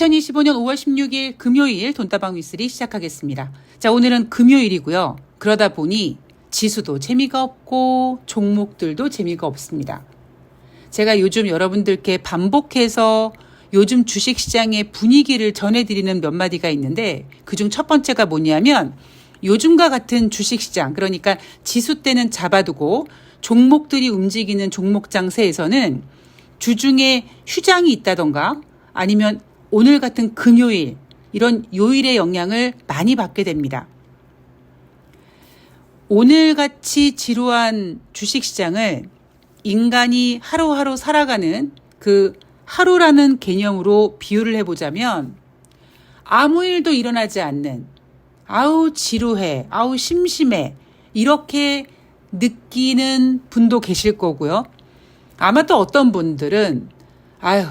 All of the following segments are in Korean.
2025년 5월 16일 금요일 돈다방 윗슬이 시작하겠습니다. 자, 오늘은 금요일이고요. 그러다 보니 지수도 재미가 없고 종목들도 재미가 없습니다. 제가 요즘 여러분들께 반복해서 요즘 주식시장의 분위기를 전해드리는 몇 마디가 있는데 그중 첫 번째가 뭐냐면 요즘과 같은 주식시장, 그러니까 지수대는 잡아두고 종목들이 움직이는 종목 장세에서는 주중에 휴장이 있다던가 아니면 오늘 같은 금요일, 이런 요일의 영향을 많이 받게 됩니다. 오늘같이 지루한 주식시장을 인간이 하루하루 살아가는 그 하루라는 개념으로 비유를 해보자면 아무 일도 일어나지 않는, 아우 지루해, 아우 심심해, 이렇게 느끼는 분도 계실 거고요. 아마 또 어떤 분들은 아유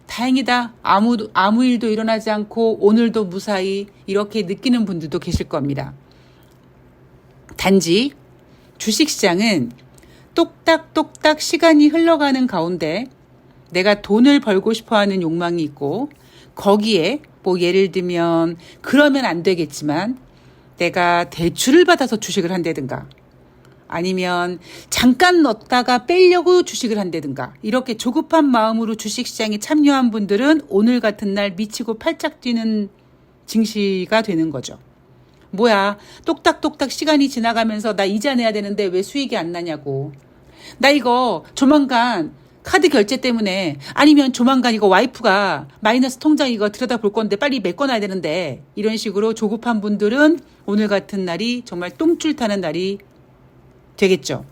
다행이다, 아무 일도 일어나지 않고 오늘도 무사히, 이렇게 느끼는 분들도 계실 겁니다. 단지 주식시장은 똑딱똑딱 시간이 흘러가는 가운데 내가 돈을 벌고 싶어하는 욕망이 있고, 거기에 뭐 예를 들면 그러면 안 되겠지만 내가 대출을 받아서 주식을 한다든가 아니면 잠깐 넣었다가 빼려고 주식을 한다든가, 이렇게 조급한 마음으로 주식시장에 참여한 분들은 오늘 같은 날 미치고 팔짝 뛰는 증시가 되는 거죠. 뭐야, 똑딱똑딱 시간이 지나가면서 나 이자 내야 되는데 왜 수익이 안 나냐고, 나 이거 조만간 카드 결제 때문에, 아니면 조만간 이거 와이프가 마이너스 통장 이거 들여다볼 건데 빨리 메꿔놔야 되는데, 이런 식으로 조급한 분들은 오늘 같은 날이 정말 똥줄 타는 날이 되겠죠.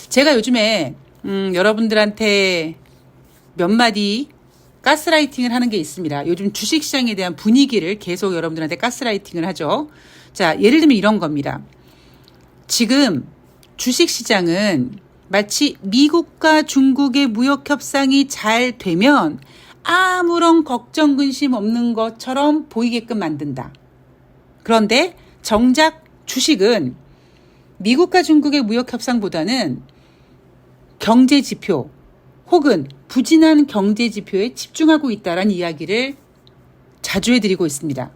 제가 요즘에 여러분들한테 몇 마디 가스라이팅을 하는 게 있습니다. 요즘 주식시장에 대한 분위기를 계속 여러분들한테 가스라이팅을 하죠. 자, 예를 들면 이런 겁니다. 지금 주식시장은 마치 미국과 중국의 무역 협상이 잘 되면 아무런 걱정 근심 없는 것처럼 보이게끔 만든다. 그런데 정작 주식은 미국과 중국의 무역 협상보다는 경제 지표 혹은 부진한 경제 지표에 집중하고 있다라는 이야기를 자주 해드리고 있습니다.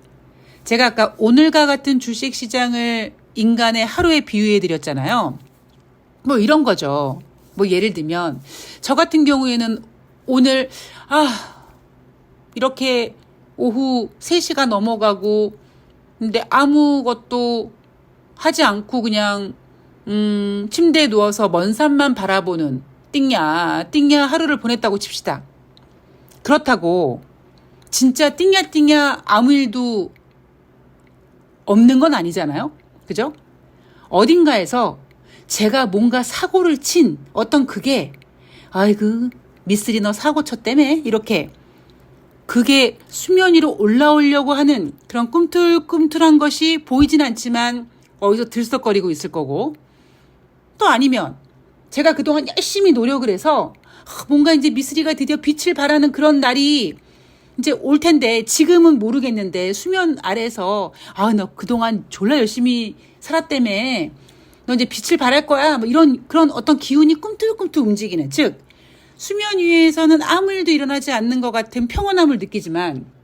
제가 아까 오늘과 같은 주식시장을 인간의 하루에 비유해드렸잖아요. 뭐 이런 거죠. 뭐 예를 들면 저 같은 경우에는 오늘 이렇게 오후 3시가 넘어가고 근데 아무것도 하지 않고 그냥 침대에 누워서 먼 산만 바라보는 띵야 하루를 보냈다고 칩시다. 그렇다고 진짜 띵야 아무 일도 없는 건 아니잖아요. 그죠? 어딘가에서 제가 뭔가 사고를 친 어떤 그게, 아이고 미쓰리 너 사고 쳤다며, 이렇게 그게 수면 위로 올라오려고 하는 그런 꿈틀꿈틀한 것이 보이진 않지만 어디서 들썩거리고 있을 거고, 또 아니면 제가 그동안 열심히 노력을 해서 뭔가 이제 미쓰리가 드디어 빛을 발하는 그런 날이 이제 올 텐데 지금은 모르겠는데 수면 아래서 너 그동안 졸라 열심히 살았다며, 너 이제 빛을 발할 거야, 뭐 이런 그런 어떤 기운이 꿈틀꿈틀 움직이는, 즉 수면 위에서는 아무 일도 일어나지 않는 것 같은 평온함을 느끼지만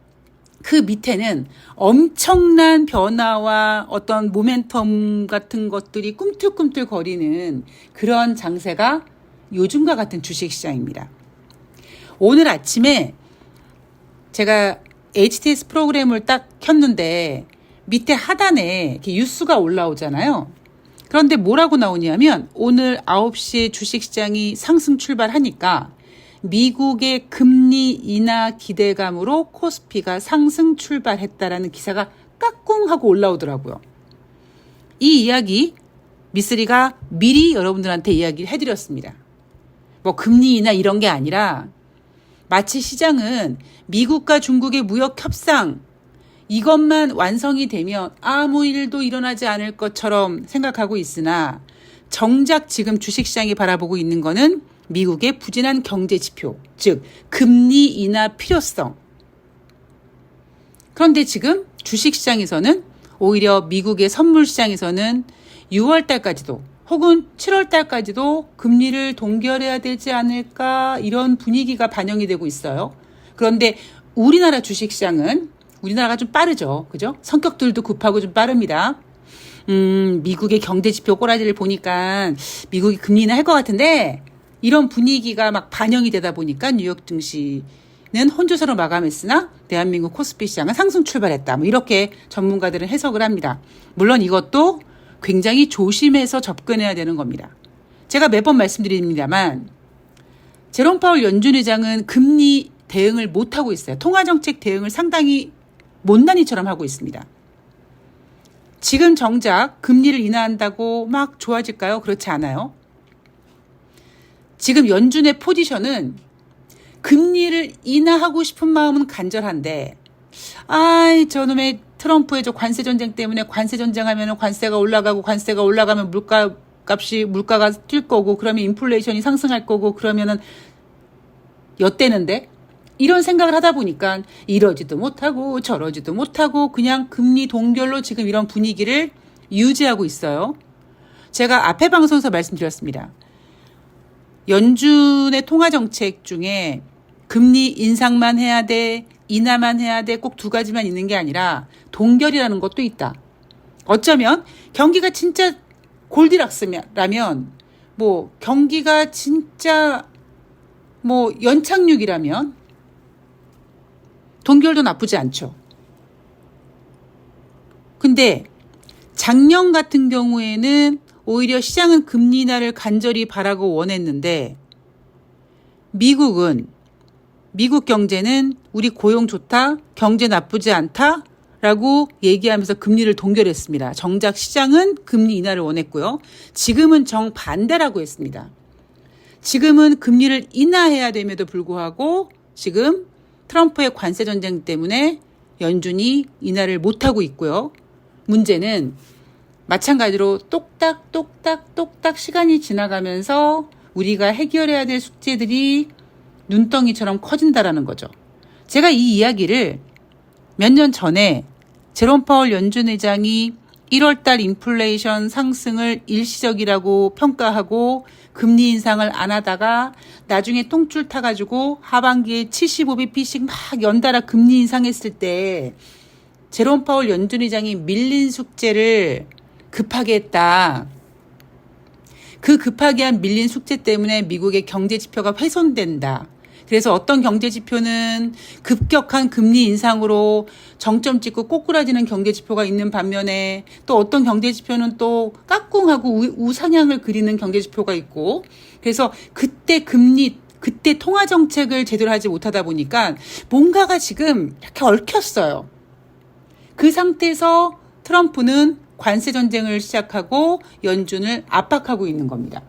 그 밑에는 엄청난 변화와 어떤 모멘텀 같은 것들이 꿈틀꿈틀 거리는 그런 장세가 요즘과 같은 주식시장입니다. 오늘 아침에 제가 HTS 프로그램을 딱 켰는데 밑에 하단에 이렇게 뉴스가 올라오잖아요. 그런데 뭐라고 나오냐면 오늘 9시에 주식시장이 상승 출발하니까 미국의 금리 인하 기대감으로 코스피가 상승 출발했다라는 기사가 까꿍 하고 올라오더라고요. 이 이야기 미쓰리가 미리 여러분들한테 이야기를 해드렸습니다. 뭐 금리 인하 이런 게 아니라 마치 시장은 미국과 중국의 무역 협상 이것만 완성이 되면 아무 일도 일어나지 않을 것처럼 생각하고 있으나 정작 지금 주식시장이 바라보고 있는 거는 미국의 부진한 경제 지표, 즉 금리 인하 필요성. 그런데 지금 주식시장에서는 오히려 미국의 선물시장에서는 6월 달까지도 혹은 7월 달까지도 금리를 동결해야 되지 않을까, 이런 분위기가 반영이 되고 있어요. 그런데 우리나라 주식시장은 우리나라가 좀 빠르죠. 그죠? 성격들도 급하고 좀 빠릅니다. 미국의 경제지표 꼬라지를 보니까 미국이 금리 인하할 것 같은데 이런 분위기가 막 반영이 되다 보니까 뉴욕 증시는 혼조세로 마감했으나 대한민국 코스피 시장은 상승 출발했다. 뭐 이렇게 전문가들은 해석을 합니다. 물론 이것도 굉장히 조심해서 접근해야 되는 겁니다. 제가 매번 말씀드립니다만 제롬 파월 연준 의장은 금리 대응을 못하고 있어요. 통화정책 대응을 상당히 못난이처럼 하고 있습니다. 지금 정작 금리를 인하한다고 막 좋아질까요? 그렇지 않아요. 지금 연준의 포지션은 금리를 인하하고 싶은 마음은 간절한데 아이 저놈의 트럼프의 저 관세 전쟁 때문에 관세 전쟁하면 관세가 올라가고 관세가 올라가면 물가가 뛸 거고 그러면 인플레이션이 상승할 거고 그러면은 엿대는데 이런 생각을 하다 보니까 이러지도 못하고 저러지도 못하고 그냥 금리 동결로 지금 이런 분위기를 유지하고 있어요. 제가 앞에 방송에서 말씀드렸습니다. 연준의 통화정책 중에 금리 인상만 해야 돼, 인하만 해야 돼, 꼭 두 가지만 있는 게 아니라 동결이라는 것도 있다. 어쩌면 경기가 진짜 골디락스라면 뭐 경기가 진짜 뭐 연착륙이라면 동결도 나쁘지 않죠. 근데 작년 같은 경우에는 오히려 시장은 금리 인하를 간절히 바라고 원했는데 미국 경제는 우리 고용 좋다, 경제 나쁘지 않다 라고 얘기하면서 금리를 동결했습니다. 정작 시장은 금리 인하를 원했고요. 지금은 정반대라고 했습니다. 지금은 금리를 인하해야 됨에도 불구하고 지금 트럼프의 관세 전쟁 때문에 연준이 인하를 못하고 있고요. 문제는 마찬가지로 똑딱 시간이 지나가면서 우리가 해결해야 될 숙제들이 눈덩이처럼 커진다라는 거죠. 제가 이 이야기를 몇 년 전에 제롬 파월 연준 의장이 1월달 인플레이션 상승을 일시적이라고 평가하고 금리 인상을 안 하다가 나중에 똥줄 타가지고 하반기에 75bp씩 막 연달아 금리 인상했을 때 제롬 파월 연준 의장이 밀린 숙제를 급하게 했다. 그 급하게 한 밀린 숙제 때문에 미국의 경제 지표가 훼손된다. 그래서 어떤 경제 지표는 급격한 금리 인상으로 정점 찍고 꼬꾸라지는 경제 지표가 있는 반면에 또 어떤 경제 지표는 또 깍꿍하고 우상향을 그리는 경제 지표가 있고 그래서 그때 통화 정책을 제대로 하지 못하다 보니까 뭔가가 지금 이렇게 얽혔어요. 그 상태에서 트럼프는 관세 전쟁을 시작하고 연준을 압박하고 있는 겁니다.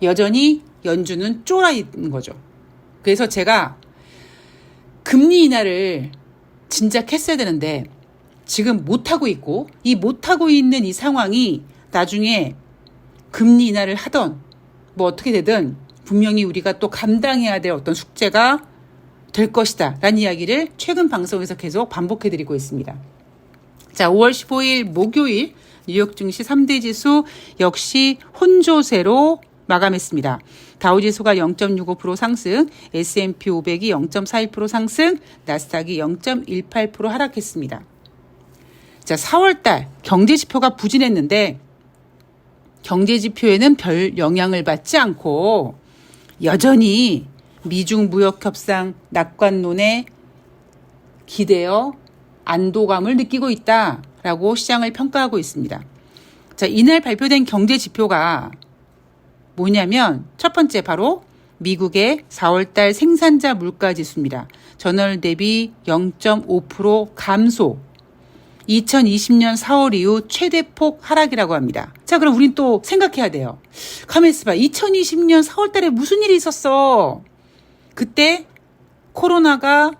여전히 연준은 쫄아 있는 거죠. 그래서 제가 금리 인하를 진작 했어야 되는데 지금 못하고 있고 이 못하고 있는 이 상황이 나중에 금리 인하를 하던 뭐 어떻게 되든 분명히 우리가 또 감당해야 될 어떤 숙제가 될 것이다 라는 이야기를 최근 방송에서 계속 반복해드리고 있습니다. 자, 5월 15일 목요일 뉴욕 증시 3대 지수 역시 혼조세로 마감했습니다. 다우지수가 0.65% 상승, S&P 500이 0.41% 상승, 나스닥이 0.18% 하락했습니다. 자, 4월달 경제지표가 부진했는데 경제지표에는 별 영향을 받지 않고 여전히 미중 무역협상 낙관론에 기대어 안도감을 느끼고 있다라고 시장을 평가하고 있습니다. 자, 이날 발표된 경제지표가 뭐냐면 첫 번째 바로 미국의 4월달 생산자 물가지수입니다. 전월 대비 0.5% 감소. 2020년 4월 이후 최대폭 하락이라고 합니다. 자, 그럼 우린 또 생각해야 돼요. 가만히 있어봐. 2020년 4월달에 무슨 일이 있었어? 그때 코로나가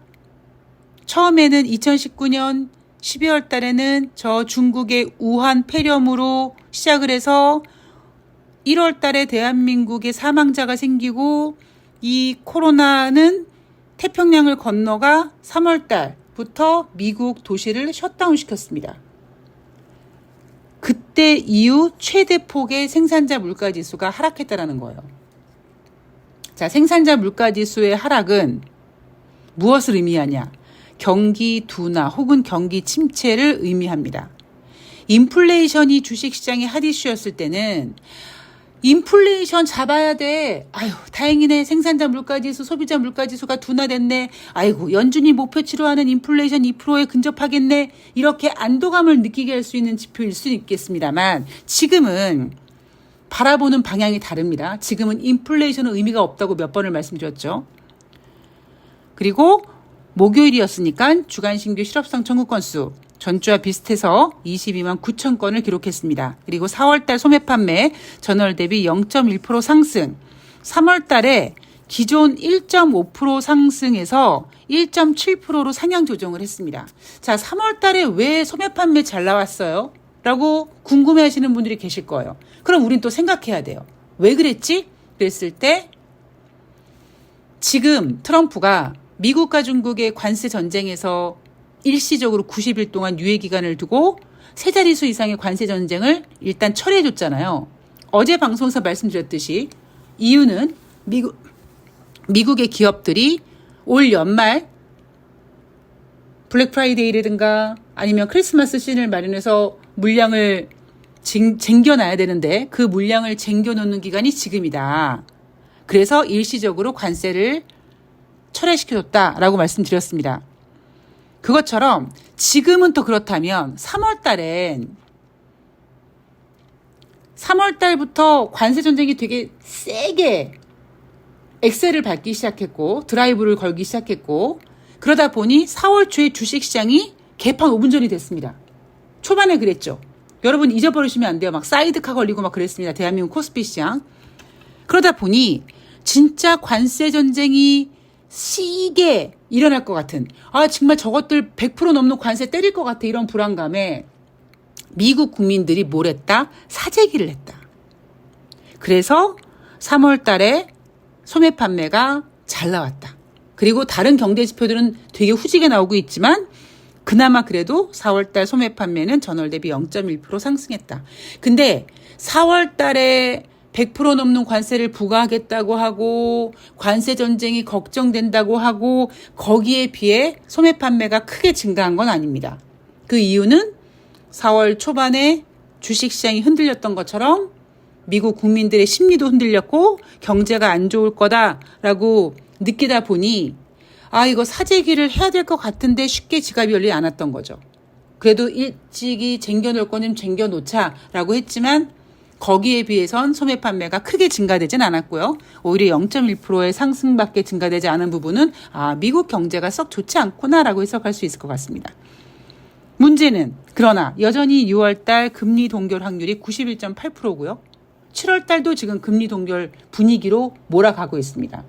처음에는 2019년 12월 달에는 저 중국의 우한 폐렴으로 시작을 해서 1월 달에 대한민국에 사망자가 생기고 이 코로나는 태평양을 건너가 3월 달부터 미국 도시를 셧다운 시켰습니다. 그때 이후 최대폭의 생산자 물가지수가 하락했다는 거예요. 자, 생산자 물가지수의 하락은 무엇을 의미하냐? 경기 둔화 혹은 경기 침체를 의미합니다. 인플레이션이 주식시장의 핫 이슈였을 때는 인플레이션 잡아야 돼. 아유, 다행이네. 생산자 물가지수, 소비자 물가지수가 둔화됐네. 아이고, 연준이 목표치로 하는 인플레이션 2%에 근접하겠네. 이렇게 안도감을 느끼게 할 수 있는 지표일 수 있겠습니다만 지금은 바라보는 방향이 다릅니다. 지금은 인플레이션은 의미가 없다고 몇 번을 말씀드렸죠. 그리고 목요일이었으니까 주간 신규 실업상 청구 건수 전주와 비슷해서 22만 9천 건을 기록했습니다. 그리고 4월달 소매 판매 전월 대비 0.1% 상승, 3월달에 기존 1.5% 상승에서 1.7%로 상향 조정을 했습니다. 자, 3월달에 왜 소매 판매 잘 나왔어요? 라고 궁금해하시는 분들이 계실 거예요. 그럼 우린 또 생각해야 돼요. 왜 그랬지? 그랬을 때 지금 트럼프가 미국과 중국의 관세 전쟁에서 일시적으로 90일 동안 유예 기간을 두고 세 자릿수 이상의 관세 전쟁을 일단 철회해 줬잖아요. 어제 방송에서 말씀드렸듯이 이유는 미국의 기업들이 올 연말 블랙 프라이데이라든가 아니면 크리스마스 시즌을 마련해서 물량을 쟁겨놔야 되는데 그 물량을 쟁겨놓는 기간이 지금이다. 그래서 일시적으로 관세를 철회시켜줬다라고 말씀드렸습니다. 그것처럼 지금은 또 그렇다면 3월달부터 관세 전쟁이 되게 세게 엑셀을 밟기 시작했고 드라이브를 걸기 시작했고 그러다 보니 4월 초에 주식시장이 개판 5분 전이 됐습니다. 초반에 그랬죠. 여러분 잊어버리시면 안 돼요. 막 사이드카 걸리고 막 그랬습니다. 대한민국 코스피 시장. 그러다 보니 진짜 관세 전쟁이 시게 일어날 것 같은 정말 저것들 100% 넘는 관세 때릴 것 같아 이런 불안감에 미국 국민들이 뭘 했다? 사재기를 했다. 그래서 3월 달에 소매 판매가 잘 나왔다. 그리고 다른 경제 지표들은 되게 후지게 나오고 있지만 그나마 그래도 4월 달 소매 판매는 전월 대비 0.1% 상승했다. 근데 4월 달에 100% 넘는 관세를 부과하겠다고 하고 관세 전쟁이 걱정된다고 하고 거기에 비해 소매 판매가 크게 증가한 건 아닙니다. 그 이유는 4월 초반에 주식시장이 흔들렸던 것처럼 미국 국민들의 심리도 흔들렸고 경제가 안 좋을 거다라고 느끼다 보니 이거 사재기를 해야 될 것 같은데 쉽게 지갑이 열리지 않았던 거죠. 그래도 일찍이 쟁겨놓을 건 좀 쟁겨놓자라고 했지만 거기에 비해선 소매 판매가 크게 증가되진 않았고요. 오히려 0.1%의 상승밖에 증가되지 않은 부분은 미국 경제가 썩 좋지 않구나라고 해석할 수 있을 것 같습니다. 문제는 그러나 여전히 6월달 금리 동결 확률이 91.8%고요. 7월달도 지금 금리 동결 분위기로 몰아가고 있습니다.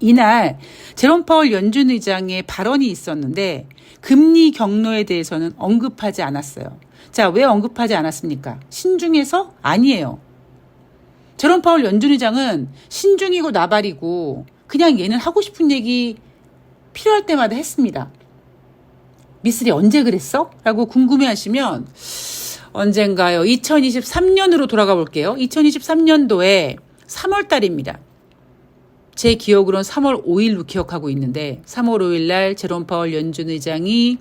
이날 제롬 파월 연준 의장의 발언이 있었는데 금리 경로에 대해서는 언급하지 않았어요. 자, 왜 언급하지 않았습니까? 신중해서? 아니에요. 제롬 파월 연준 의장은 신중이고 나발이고 그냥 얘는 하고 싶은 얘기 필요할 때마다 했습니다. 미쓰리 언제 그랬어? 라고 궁금해하시면 언젠가요? 2023년으로 돌아가 볼게요. 2023년도에 3월 달입니다. 제 기억으로는 3월 5일로 기억하고 있는데 3월 5일 날 제롬 파월 연준 의장이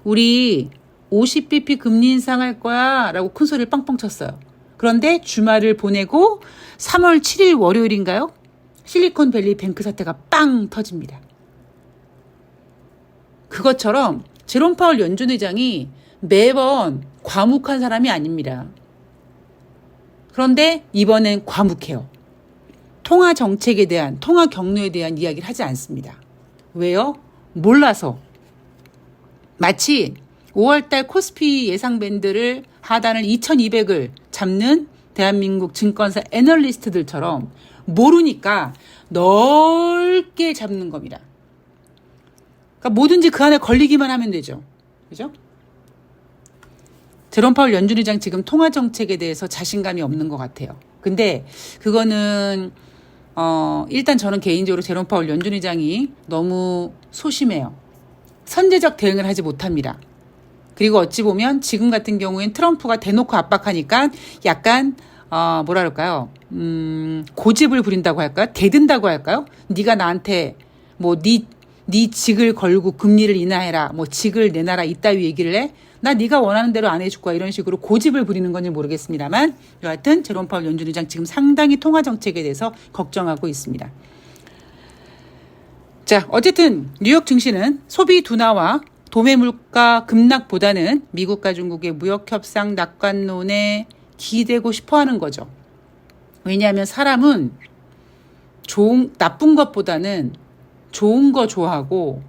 우리 50bp 금리 인상할 거야 라고 큰 소리를 빵빵 쳤어요. 그런데 주말을 보내고 3월 7일 월요일인가요? 실리콘밸리 뱅크 사태가 빵 터집니다. 그것처럼 제롬 파월 연준 의장이 매번 과묵한 사람이 아닙니다. 그런데 이번엔 과묵해요. 통화 정책에 대한, 통화 경로에 대한 이야기를 하지 않습니다. 왜요? 몰라서. 마치 5월달 코스피 예상 밴드를 하단을 2200을 잡는 대한민국 증권사 애널리스트들처럼 모르니까 넓게 잡는 겁니다. 그러니까 뭐든지 그 안에 걸리기만 하면 되죠. 그죠? 제롬 파월 연준 의장 지금 통화 정책에 대해서 자신감이 없는 것 같아요. 근데 그거는 일단 저는 개인적으로 제롬 파월 연준 의장이 너무 소심해요. 선제적 대응을 하지 못합니다. 그리고 어찌 보면 지금 같은 경우엔 트럼프가 대놓고 압박하니까 약간 뭐라 그럴까요? 고집을 부린다고 할까요? 대든다고 할까요? 네가 나한테 네 네 직을 걸고 금리를 인하해라, 뭐 직을 내놔라 이따위 얘기를 해? 나 네가 원하는 대로 안 해줄 거야 이런 식으로 고집을 부리는 건지 모르겠습니다만 여하튼 제롬 파월 연준 의장 지금 상당히 통화 정책에 대해서 걱정하고 있습니다. 자, 어쨌든 뉴욕 증시는 소비 둔화와 도매 물가 급락보다는 미국과 중국의 무역 협상 낙관론에 기대고 싶어하는 거죠. 왜냐하면 사람은 나쁜 것보다는 좋은 거 좋아하고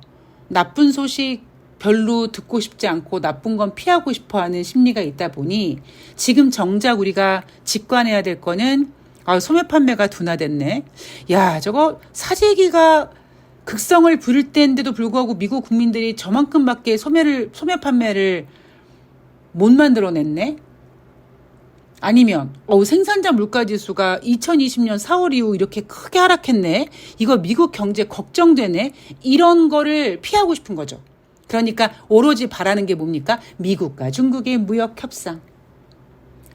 나쁜 소식 별로 듣고 싶지 않고 나쁜 건 피하고 싶어하는 심리가 있다 보니 지금 정작 우리가 직관해야 될 거는 소매 판매가 둔화됐네. 야, 저거 사재기가 극성을 부릴 때인데도 불구하고 미국 국민들이 저만큼밖에 소매 판매를 못 만들어냈네. 아니면 생산자 물가지수가 2020년 4월 이후 이렇게 크게 하락했네. 이거 미국 경제 걱정되네. 이런 거를 피하고 싶은 거죠. 그러니까 오로지 바라는 게 뭡니까? 미국과 중국의 무역 협상.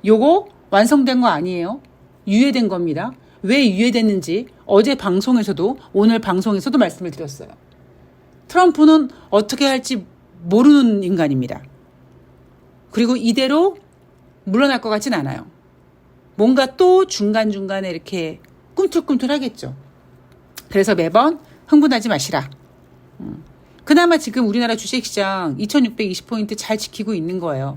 요거 완성된 거 아니에요. 유예된 겁니다. 왜 유예됐는지 어제 방송에서도 오늘 방송에서도 말씀을 드렸어요. 트럼프는 어떻게 할지 모르는 인간입니다. 그리고 이대로 물러날 것 같진 않아요. 뭔가 또 중간중간에 이렇게 꿈틀꿈틀 하겠죠. 그래서 매번 흥분하지 마시라. 그나마 지금 우리나라 주식시장 2620포인트 잘 지키고 있는 거예요.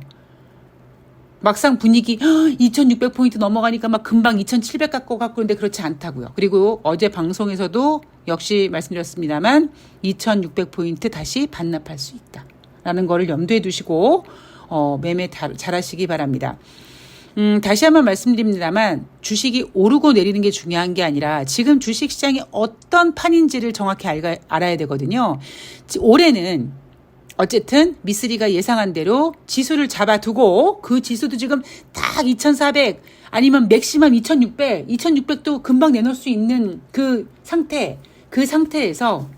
막상 분위기 2600포인트 넘어가니까 막 금방 2700 갖고 그런데 그렇지 않다고요. 그리고 어제 방송에서도 역시 말씀드렸습니다만 2600포인트 다시 반납할 수 있다라는 거를 염두에 두시고 매매 잘하시기 바랍니다. 다시 한번 말씀드립니다만 주식이 오르고 내리는 게 중요한 게 아니라 지금 주식시장이 어떤 판인지를 정확히 알아야 되거든요. 올해는 어쨌든 미쓰리가 예상한 대로 지수를 잡아두고 그 지수도 지금 딱 2400 아니면 맥시멈 2600도 금방 내놓을 수 있는 그 상태에서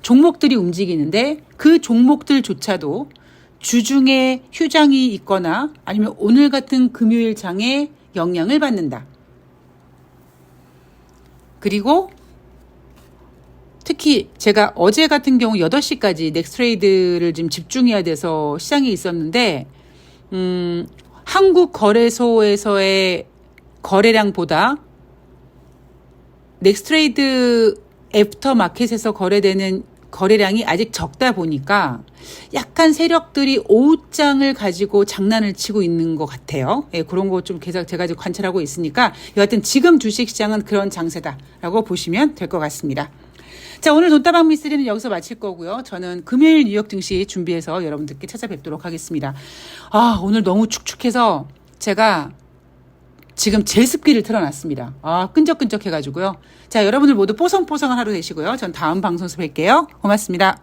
종목들이 움직이는데 그 종목들조차도 주중에 휴장이 있거나 아니면 오늘 같은 금요일 장에 영향을 받는다. 그리고 특히 제가 어제 같은 경우 8시까지 넥스트레이드를 지금 집중해야 돼서 시장에 있었는데 한국 거래소에서의 거래량보다 넥스트레이드 애프터 마켓에서 거래되는 거래량이 아직 적다 보니까 약간 세력들이 오후장을 가지고 장난을 치고 있는 것 같아요. 예, 그런 거 좀 제가 지금 관찰하고 있으니까 여하튼 지금 주식시장은 그런 장세다라고 보시면 될 것 같습니다. 자, 오늘 돈다방 미쓰리는 여기서 마칠 거고요. 저는 금요일 뉴욕 증시 준비해서 여러분들께 찾아뵙도록 하겠습니다. 오늘 너무 축축해서 제가 지금 제습기를 틀어놨습니다. 끈적끈적해가지고요. 자, 여러분들 모두 뽀송뽀송한 하루 되시고요. 전 다음 방송에서 뵐게요. 고맙습니다.